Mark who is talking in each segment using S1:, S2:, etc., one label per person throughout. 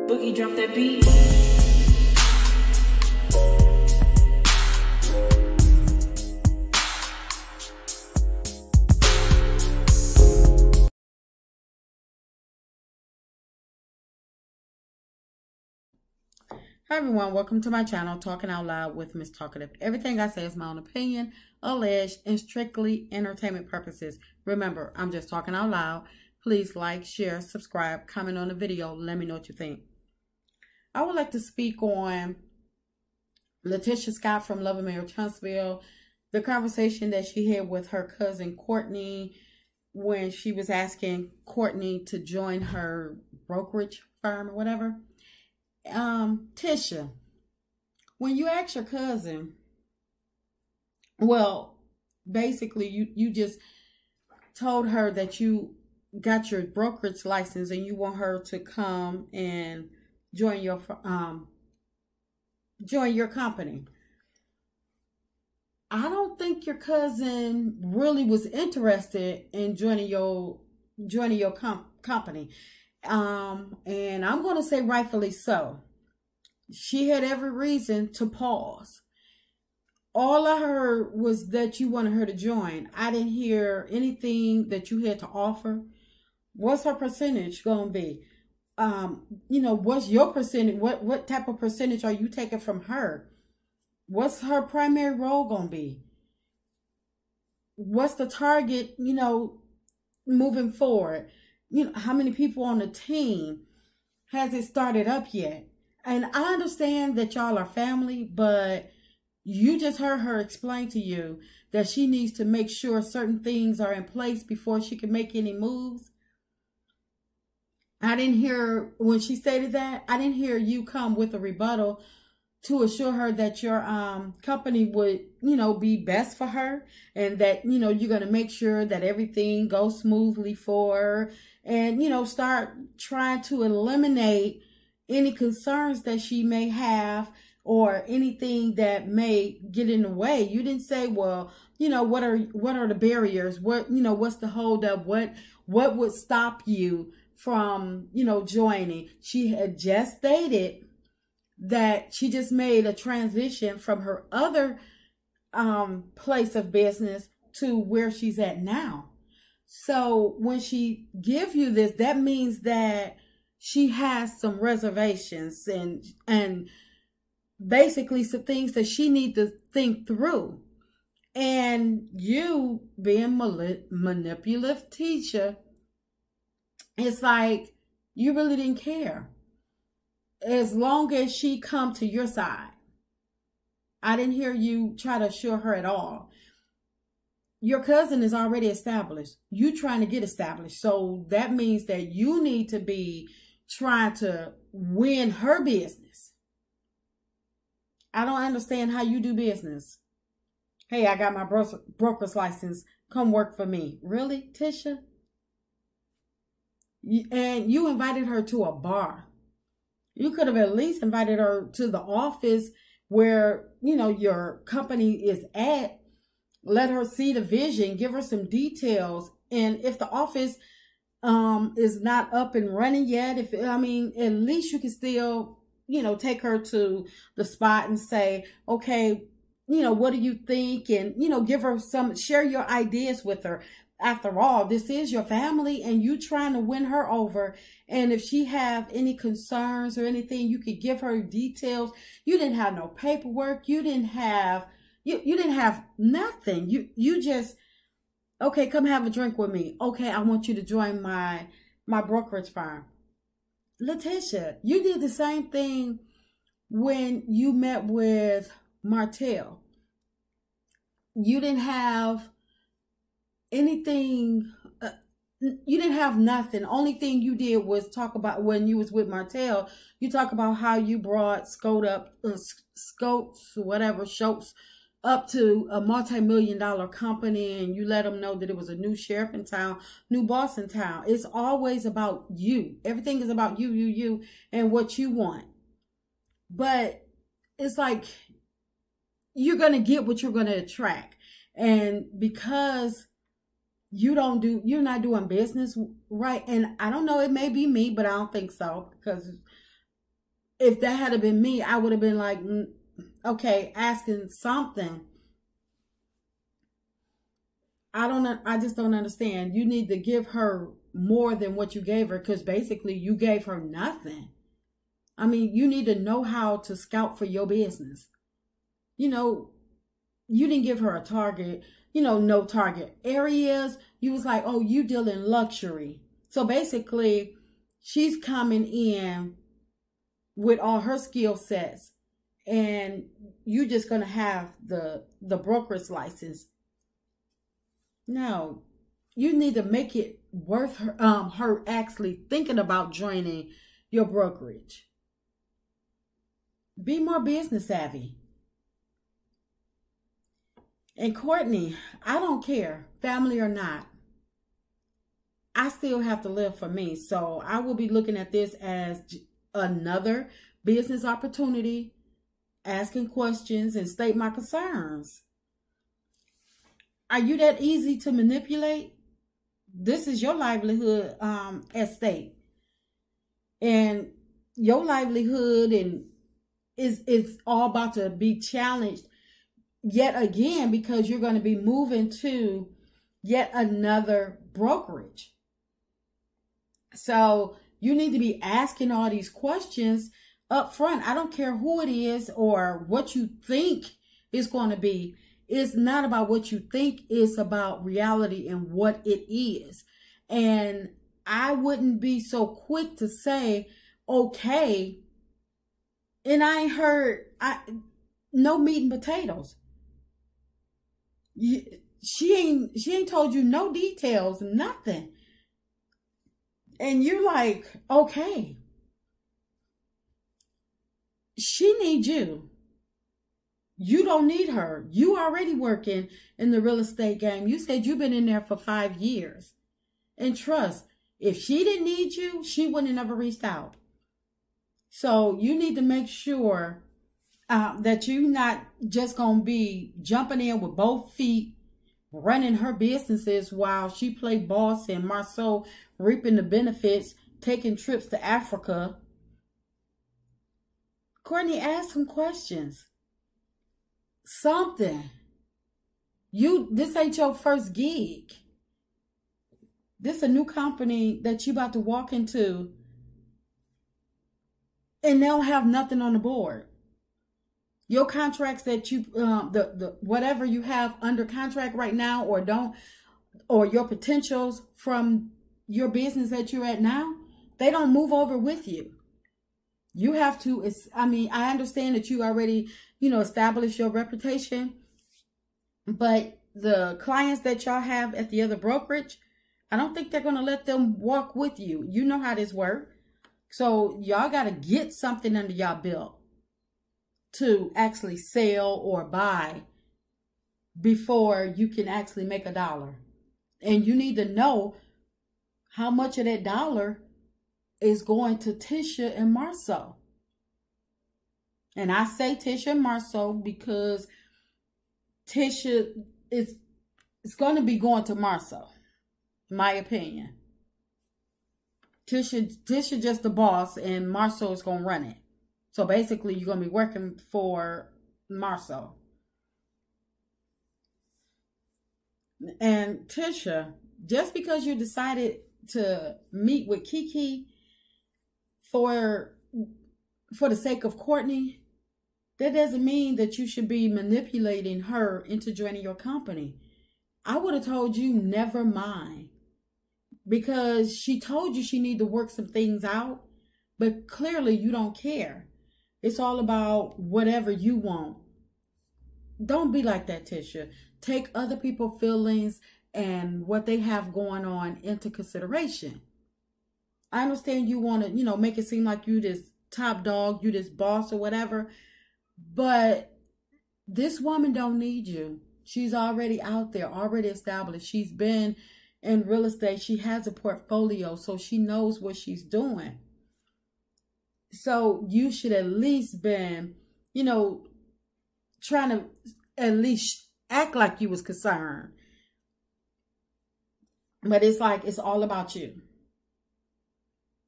S1: Boogie drop that beat.
S2: Hi everyone, welcome to my channel, Talking Out Loud with Miss Talkative. Everything I say is my own opinion, alleged, and strictly entertainment purposes. Remember, I'm just talking out loud. Please like, share, subscribe, comment on the video. Let me know what you think. I would like to speak on Latisha Scott from Love and Marriage Huntsville, the conversation that she had with her cousin Courtney when she was asking Courtney to join her brokerage firm or whatever. Tisha, when you ask your cousin, well, basically you just told her that you got your brokerage license and you want her to come and join your company. I don't think your cousin really was interested in joining your company. And I'm going to say rightfully so. She had every reason to pause. All I heard was that you wanted her to join. I didn't hear anything that you had to offer. What's her percentage going to be? What's your percentage? What type of percentage are you taking from her? What's her primary role going to be? What's the target, moving forward? How many people on the team? Has it started up yet? And I understand that y'all are family, but you just heard her explain to you that she needs to make sure certain things are in place before she can make any moves. I didn't hear, when she stated that, I didn't hear you come with a rebuttal to assure her that your company would, be best for her, and that, you're going to make sure that everything goes smoothly for her, and, start trying to eliminate any concerns that she may have or anything that may get in the way. You didn't say, well, what are the barriers? What's the holdup? What would stop you from, joining? She had just stated that she just made a transition from her other place of business to where she's at now. So when she gives you this, that means that she has some reservations and basically some things that she needs to think through. And you being manipulative teacher, it's like you really didn't care. As long as she come to your side. I didn't hear you try to assure her at all. Your cousin is already established. You trying to get established. So that means that you need to be trying to win her business. I don't understand how you do business. Hey, I got my broker's license. Come work for me. Really, Tisha? And you invited her to a bar. You could have at least invited her to the office where, your company is at. Let her see the vision, give her some details. And if the office is not up and running yet, at least you can still, take her to the spot and say, okay, what do you think? And, give her share your ideas with her. After all, this is your family and you trying to win her over. And if she have any concerns or anything, you could give her details. You didn't have no paperwork. You didn't have, you didn't have nothing. You just, okay, come have a drink with me. Okay, I want you to join my brokerage firm. Latisha, you did the same thing when you met with Martell. You didn't have anything, you didn't have nothing. Only thing you did was talk about, when you was with Martell, you talk about how you brought Schultz up to a multi-million-dollar company, and you let them know that it was a new sheriff in town, new boss in town. It's always about you. Everything is about you, and what you want. But it's like you're going to get what you're going to attract. And because you're not doing business right. And I don't know, it may be me, but I don't think so, because if that had been me, I would have been like, okay, asking something. I just don't understand. You need to give her more than what you gave her, because basically you gave her nothing. I mean, you need to know how to scout for your business. You know, you didn't give her a target, no target areas. You was like, oh, you deal in luxury. So basically, she's coming in with all her skill sets, and you just going to have the broker's license. No, you need to make it worth her actually thinking about joining your brokerage. Be more business savvy. And Courtney, I don't care, family or not, I still have to live for me. So I will be looking at this as another business opportunity, asking questions and state my concerns. Are you that easy to manipulate? This is your livelihood at stake. And your livelihood is all about to be challenged yet again, because you're going to be moving to yet another brokerage. So you need to be asking all these questions up front. I don't care who it is or what you think it's going to be. It's not about what you think. It's about reality and what it is. And I wouldn't be so quick to say, okay, and I ain't heard no meat and potatoes. She ain't told you no details, nothing. And you're like, okay, she needs you. You don't need her. You already working in the real estate game. You said you've been in there for 5 years. And trust, if she didn't need you, she wouldn't have never reached out. So you need to make sure that you're not just going to be jumping in with both feet, running her businesses while she play boss and Marceau reaping the benefits, taking trips to Africa. Courtney, ask some questions. Something. This ain't your first gig. This a new company that you about to walk into, and they'll have nothing on the board. Your contracts that you the whatever you have under contract right now or don't, or your potentials from your business that you're at now, they don't move over with you. You have to, I understand that you already, established your reputation, but the clients that y'all have at the other brokerage, I don't think they're going to let them walk with you. You know how this works. So y'all got to get something under y'all belt to actually sell or buy before you can actually make $1. And you need to know how much of that dollar is going to Tisha and Marceau. And I say Tisha and Marceau because Tisha is going to be going to Marceau, my opinion. Tisha just the boss and Marceau is going to run it. So basically you're going to be working for Marceau. And Tisha, just because you decided to meet with Kiki for the sake of Courtney, that doesn't mean that you should be manipulating her into joining your company. I would have told you never mind, because she told you she needed to work some things out, but clearly you don't care. It's all about whatever you want. Don't be like that, Tisha. Take other people's feelings and what they have going on into consideration. I understand you want to, make it seem like you this top dog, you this boss or whatever, but this woman don't need you. She's already out there, already established. She's been in real estate. She has a portfolio, so she knows what she's doing. So you should at least been, trying to at least act like you was concerned. But it's like, it's all about you.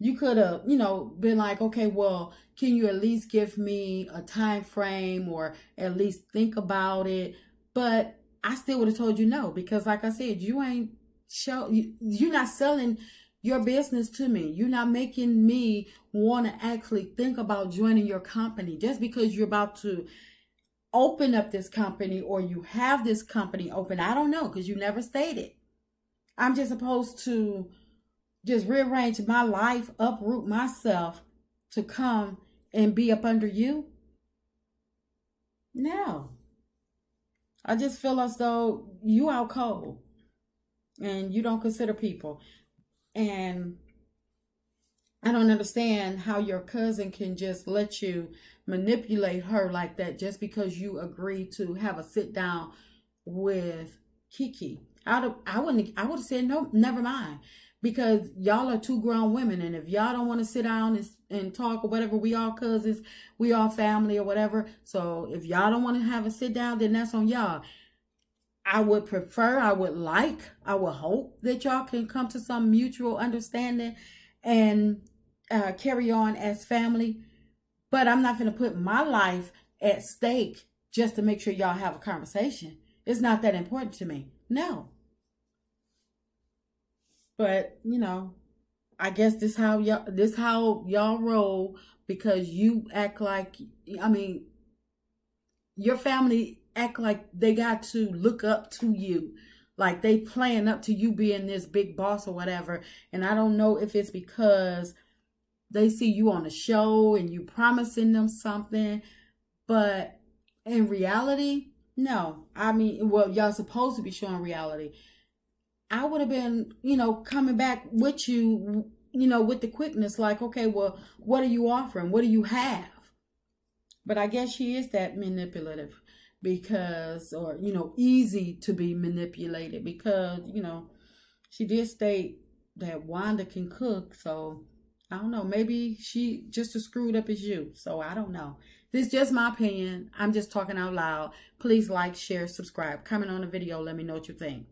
S2: You could have, been like, okay, well, can you at least give me a time frame or at least think about it? But I still would have told you no, because like I said, you're not selling your business to me. You're not making me want to actually think about joining your company just because you're about to open up this company or you have this company open. I don't know, because you never stated. I'm just supposed to just rearrange my life, uproot myself to come and be up under you? No. I just feel as though you out cold and you don't consider people. And I don't understand how your cousin can just let you manipulate her like that just because you agree to have a sit down with Kiki. I would have said no, never mind. Because y'all are two grown women, and if y'all don't want to sit down and talk or whatever, we all cousins, we all family or whatever. So if y'all don't want to have a sit down, then that's on y'all. I would hope that y'all can come to some mutual understanding and carry on as family. But I'm not going to put my life at stake just to make sure y'all have a conversation. It's not that important to me. No. But, I guess this how y'all roll, because you act like, your family act like they got to look up to you. Like they playing up to you being this big boss or whatever. And I don't know if it's because they see you on a show and you promising them something. But in reality, no. Y'all supposed to be showing reality. I would have been, coming back with you, with the quickness, like, okay, well, what are you offering? What do you have? But I guess she is that manipulative or easy to be manipulated because, she did state that Wanda can cook. So I don't know, maybe she just as screwed up as you. So I don't know. This is just my opinion. I'm just talking out loud. Please like, share, subscribe, comment on the video. Let me know what you think.